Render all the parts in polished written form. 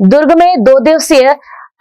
दुर्ग में 2 दिवसीय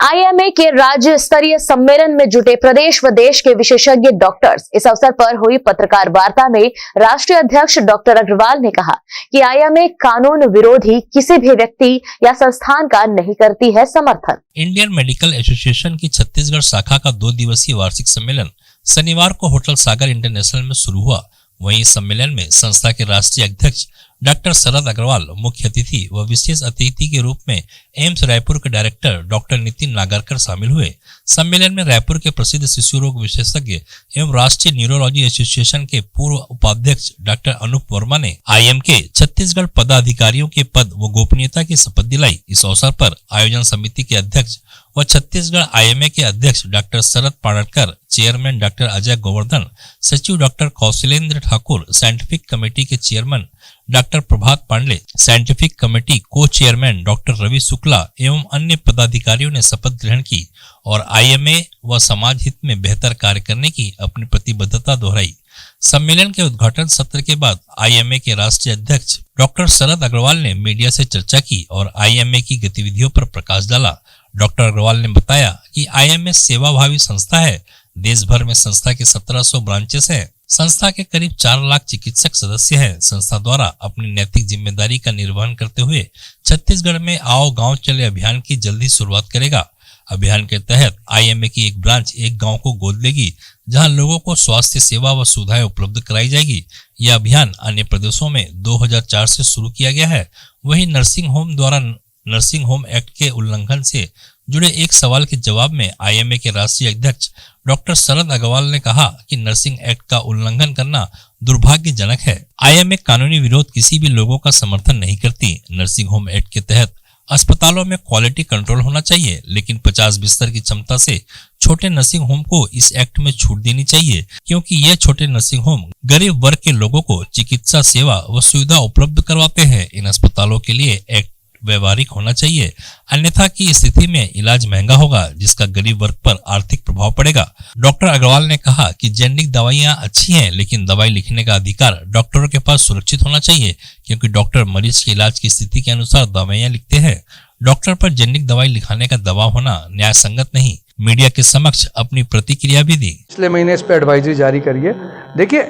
आईएमए के राज्य स्तरीय सम्मेलन में जुटे प्रदेश व देश के विशेषज्ञ डॉक्टर्स। इस अवसर पर हुई पत्रकार वार्ता में राष्ट्रीय अध्यक्ष डॉक्टर अग्रवाल ने कहा कि आईएमए कानून विरोधी किसी भी व्यक्ति या संस्थान का नहीं करती है समर्थन। इंडियन मेडिकल एसोसिएशन की छत्तीसगढ़ शाखा का 2 दिवसीय वार्षिक सम्मेलन शनिवार को होटल सागर इंटरनेशनल में शुरू हुआ। वहीं सम्मेलन में संस्था के राष्ट्रीय अध्यक्ष डॉक्टर शरद अग्रवाल मुख्य अतिथि व विशेष अतिथि के रूप में एम्स रायपुर के डायरेक्टर डॉक्टर नितिन नागरकर शामिल हुए। सम्मेलन में रायपुर के प्रसिद्ध शिशु रोग विशेषज्ञ एवं राष्ट्रीय न्यूरोलॉजी एसोसिएशन के पूर्व उपाध्यक्ष डॉक्टर अनूप वर्मा ने आईएम के छत्तीसगढ़ पदाधिकारियों के पद व गोपनीयता की शपथ दिलाई। इस अवसर पर आयोजन समिति के अध्यक्ष व छत्तीसगढ़ आईएमए के अध्यक्ष doctor Sharad Panarkar, chairman doctor Ajay Govardhan, सचिव doctor Kaushalendra Thakur, scientific committee के chairman doctor Prabhat Pande, scientific committee को चेयरमैन डॉक्टर रवि शुक्ला एवं अन्य पदाधिकारियों ने शपथ ग्रहण की और आईएमए व समाज हित में बेहतर कार्य करने की अपनी प्रतिबद्धता दोहराई। सम्मेलन के उद्घाटन सत्र के बाद आईएमए के राष्ट्रीय अध्यक्ष डॉक्टर शरद अग्रवाल ने मीडिया से चर्चा की और आईएमए की गतिविधियों पर प्रकाश डाला। डॉक्टर अग्रवाल ने बताया कि आईएमए सेवाभावी संस्था है। देश भर में संस्था के 1700 ब्रांचेस हैं। संस्था के करीब 4 लाख चिकित्सक सदस्य हैं। संस्था द्वारा अपनी नैतिक जिम्मेदारी का निर्वहन करते हुए छत्तीसगढ़ में आओ गांव चले अभियान की जल्दी शुरुआत करेगा। अभियान के तहत आईएमए की एक ब्रांच एक गांव को गोद लेगी, जहां लोगों को स्वास्थ्य सेवा व सुविधाएं उपलब्ध कराई जाएगी। यह अभियान अन्य प्रदेशों में 2004 से शुरू किया गया है। वहीं नर्सिंग होम द्वारा नर्सिंग होम एक्ट के उल्लंघन से जुड़े एक सवाल के जवाब में आईएमए के राष्ट्रीय अध्यक्ष डॉक्टर शरद अग्रवाल ने कहा कि नर्सिंग एक्ट का उल्लंघन करना दुर्भाग्यजनक है। आईएमए कानूनी विरोध किसी भी लोगों का समर्थन नहीं करती। नर्सिंग होम एक्ट के तहत अस्पतालों में क्वालिटी कंट्रोल होना चाहिए, लेकिन 50 बिस्तर की क्षमता से छोटे नर्सिंग होम को इस एक्ट में छूट देनी चाहिए, क्योंकि यह छोटे नर्सिंग होम गरीब वर्ग के लोगों को चिकित्सा सेवा व सुविधा उपलब्ध करवाते हैं। इन अस्पतालों के लिए एक्ट व्यवहारिक होना चाहिए, अन्यथा की स्थिति में इलाज महंगा होगा, जिसका गरीब वर्ग पर आर्थिक प्रभाव पड़ेगा। डॉक्टर अग्रवाल ने कहा कि जेनेरिक दवाइयां अच्छी हैं, लेकिन दवाई लिखने का अधिकार डॉक्टरों के पास सुरक्षित होना चाहिए, क्योंकि डॉक्टर मरीज के इलाज की स्थिति के अनुसार दवाइयां लिखते हैं। डॉक्टर पर जेनेरिक दवाई लिखाने का दबाव होना न्याय संगत नहीं। मीडिया के समक्ष अपनी प्रतिक्रिया भी दी। पिछले महीने इस पर एडवाइजरी जारी करी है। देखिए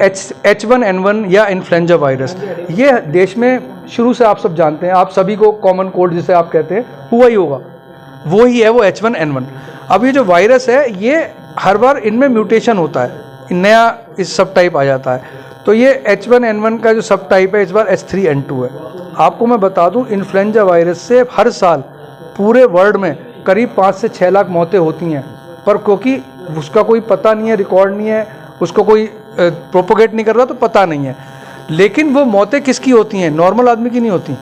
H1N1 या इन्फ्लुएंजा वायरस, ये देश में शुरू से आप सब जानते हैं, आप सभी को कॉमन कोल्ड जिसे आप कहते हैं हुआ ही होगा, वो ही है वो H1N1। अब ये जो वायरस है ये हर बार इनमें म्यूटेशन होता है, नया इस सब टाइप आ जाता है। तो ये H1N1 का जो सब टाइप है इस बार H3N2 है। आपको मैं बता दूं, इन्फ्लुएंजा वायरस से हर साल पूरे वर्ल्ड में करीब 5 से 6 लाख मौतें होती हैं, पर क्योंकि उसका कोई पता नहीं है, रिकॉर्ड नहीं है, उसको कोई प्रोपोगेट नहीं कर रहा तो पता नहीं है। लेकिन वो मौतें किसकी होती हैं? नॉर्मल आदमी की नहीं होती।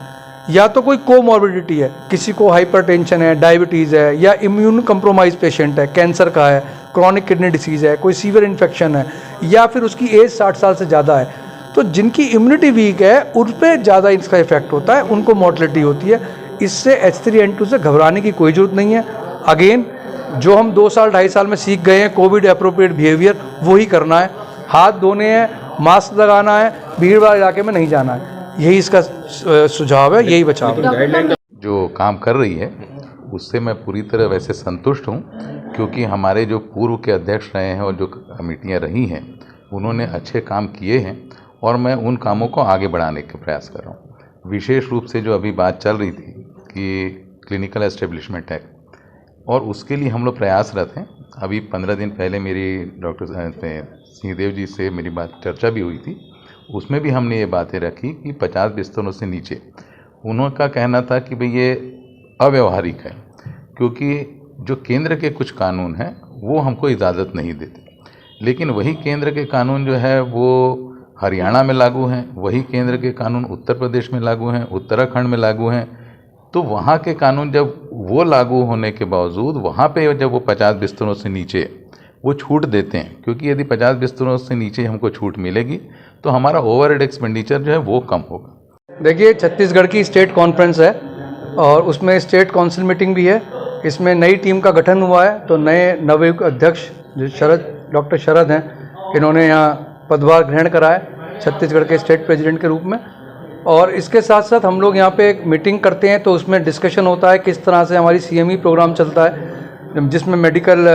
या तो कोई कोमॉर्बिडिटी है, किसी को हाइपरटेंशन है, डायबिटीज़ है, या इम्यून कंप्रोमाइज पेशेंट है, कैंसर का है, क्रॉनिक किडनी डिसीज़ है, कोई सीवियर इन्फेक्शन है, या फिर उसकी एज 60 साल से ज़्यादा है। तो जिनकी इम्यूनिटी वीक है उन पर ज़्यादा इसका इफेक्ट होता है, उनको मोर्टलिटी होती है। इससे H3N2 से घबराने की कोई ज़रूरत नहीं है। अगेन जो हम 2 साल 2.5 साल में सीख गए हैं, कोविड अप्रोप्रिएट बिहेवियर, वो ही करना है। हाथ धोने हैं, मास्क लगाना है, भीड़ भाड़ इलाके में नहीं जाना है। यही इसका सुझाव है, यही बचाव है। जो काम कर रही है उससे मैं पूरी तरह वैसे संतुष्ट हूँ, क्योंकि हमारे जो पूर्व के अध्यक्ष रहे हैं और जो कमेटियाँ रही हैं उन्होंने अच्छे काम किए हैं और मैं उन कामों को आगे बढ़ाने का प्रयास कर रहा हूँ। विशेष रूप से जो अभी बात चल रही थी कि क्लिनिकल एस्टेब्लिशमेंट एक्ट, और उसके लिए हम लोग प्रयासरत हैं। अभी 15 दिन पहले मेरी डॉक्टर सिंहदेव जी से मेरी बात चर्चा भी हुई थी, उसमें भी हमने ये बातें रखी कि 50 बिस्तरों से नीचे, उनका कहना था कि भाई ये अव्यवहारिक है, क्योंकि जो केंद्र के कुछ कानून हैं वो हमको इजाज़त नहीं देते, लेकिन वही केंद्र के कानून जो है वो हरियाणा में लागू हैं, वही केंद्र के कानून उत्तर प्रदेश में लागू हैं, उत्तराखंड में लागू हैं। तो वहाँ के कानून जब वो लागू होने के बावजूद वहाँ पे जब वो 50 बिस्तरों से नीचे वो छूट देते हैं, क्योंकि यदि 50 बिस्तरों से नीचे हमको छूट मिलेगी तो हमारा ओवरहेड एक्सपेंडिचर जो है वो कम होगा। देखिए, छत्तीसगढ़ की स्टेट कॉन्फ्रेंस है और उसमें स्टेट काउंसिल मीटिंग भी है। इसमें नई टीम का गठन हुआ है, तो नए नवयुक्त अध्यक्ष जो डॉक्टर शरद हैं, इन्होंने यहाँ पदभार ग्रहण करा है छत्तीसगढ़ के स्टेट प्रेसिडेंट के रूप में। और इसके साथ साथ हम लोग यहाँ पे एक मीटिंग करते हैं तो उसमें डिस्कशन होता है किस तरह से हमारी CME प्रोग्राम चलता है, जिसमें मेडिकल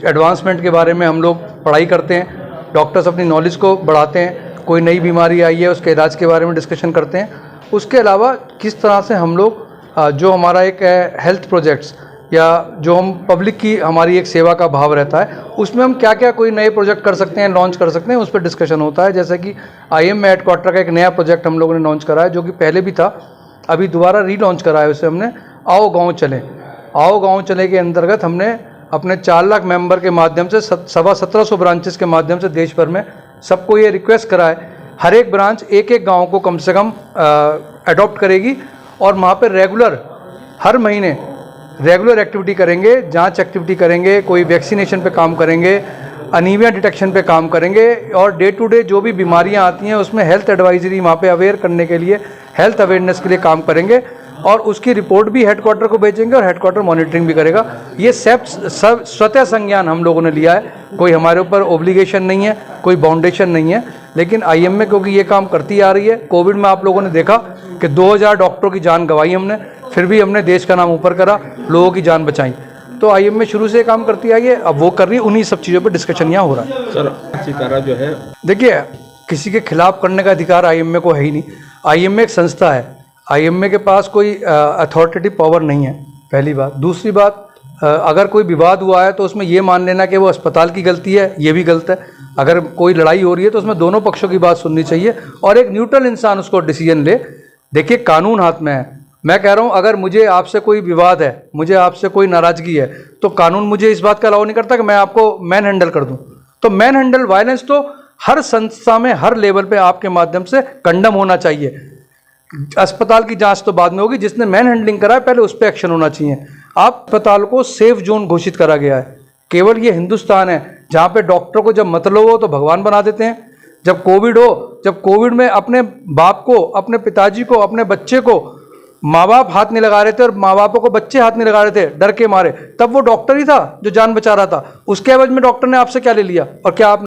एडवांसमेंट के बारे में हम लोग पढ़ाई करते हैं, डॉक्टर्स अपनी नॉलेज को बढ़ाते हैं, कोई नई बीमारी आई है उसके इलाज के बारे में डिस्कशन करते हैं। उसके अलावा किस तरह से हम लोग जो हमारा एक हेल्थ प्रोजेक्ट्स या जो हम पब्लिक की हमारी एक सेवा का भाव रहता है उसमें हम क्या क्या कोई नए प्रोजेक्ट कर सकते हैं, लॉन्च कर सकते हैं, उस पर डिस्कशन होता है। जैसे कि IIM में हेडक्वार्टर का एक नया प्रोजेक्ट हम लोगों ने लॉन्च करा है जो कि पहले भी था, अभी दोबारा रीलॉन्च करा है उसे हमने, आओ गाँव चलें। आओ गाँव चले के अंतर्गत हमने अपने 4 लाख मेंबर के माध्यम से 1750 ब्रांचेस के माध्यम से देश भर में सबको ये रिक्वेस्ट करा है, हर एक ब्रांच एक गाँव को कम से कम अडॉप्ट करेगी और वहाँ पर रेगुलर हर महीने रेगुलर एक्टिविटी करेंगे, जांच एक्टिविटी करेंगे, कोई वैक्सीनेशन पे काम करेंगे, अनीमिया डिटेक्शन पे काम करेंगे और डे टू डे जो भी बीमारियां आती हैं उसमें हेल्थ एडवाइजरी वहाँ पे अवेयर करने के लिए, हेल्थ अवेयरनेस के लिए काम करेंगे और उसकी रिपोर्ट भी हेडक्वार्टर को भेजेंगे और हेडक्वार्टर मॉनिटरिंग भी करेगा। ये सब स्वतः संज्ञान हम लोगों ने लिया है, कोई हमारे ऊपर ओब्लिगेशन नहीं है, कोई बाउंडेशन नहीं है, लेकिन IIM में क्योंकि ये काम करती आ रही है। कोविड में आप लोगों ने देखा कि 2000 डॉक्टरों की जान गंवाई हमने, फिर भी हमने देश का नाम ऊपर करा, लोगों की जान बचाई। तो IIM में शुरू से काम करती आई है, अब वो कर रही है, उन्हीं सब चीज़ों पर डिस्कशन यहाँ हो रहा है। सर जो है देखिए, किसी के खिलाफ करने का अधिकार IIM को है ही नहीं। IIM एक संस्था है, IIM के पास कोई अथॉरिटेटिव पावर नहीं है, पहली बात। दूसरी बात, अगर कोई विवाद हुआ है तो उसमें ये मान लेना कि वो अस्पताल की गलती है, ये भी गलत है। अगर कोई लड़ाई हो रही है तो उसमें दोनों पक्षों की बात सुननी चाहिए और एक न्यूट्रल इंसान उसको डिसीजन ले। देखिए, कानून हाथ में है। मैं कह रहा हूँ, अगर मुझे आपसे कोई विवाद है, मुझे आपसे कोई नाराज़गी है, तो कानून मुझे इस बात का अलाउ नहीं करता कि मैं आपको मैन हैंडल कर दूँ। तो मैन हैंडल वायलेंस तो हर संस्था में, हर लेवल पे आपके माध्यम से कंडम होना चाहिए। अस्पताल की जांच तो बाद में होगी, जिसने मैन हैंडलिंग करा है पहले उस पर एक्शन होना चाहिए। आप अस्पताल को सेफ जोन घोषित करा गया है। केवल ये हिंदुस्तान है जहाँ पे डॉक्टर को जब मतलब हो तो भगवान बना देते हैं। जब कोविड में अपने बाप को, अपने पिताजी को, अपने बच्चे को माँ बाप हाथ नहीं लगा रहे थे और माँ बापों को बच्चे हाथ नहीं लगा रहे थे डर के मारे, तब वो डॉक्टर ही था जो जान बचा रहा था। उसके एवज में डॉक्टर ने आपसे क्या ले लिया और क्या आप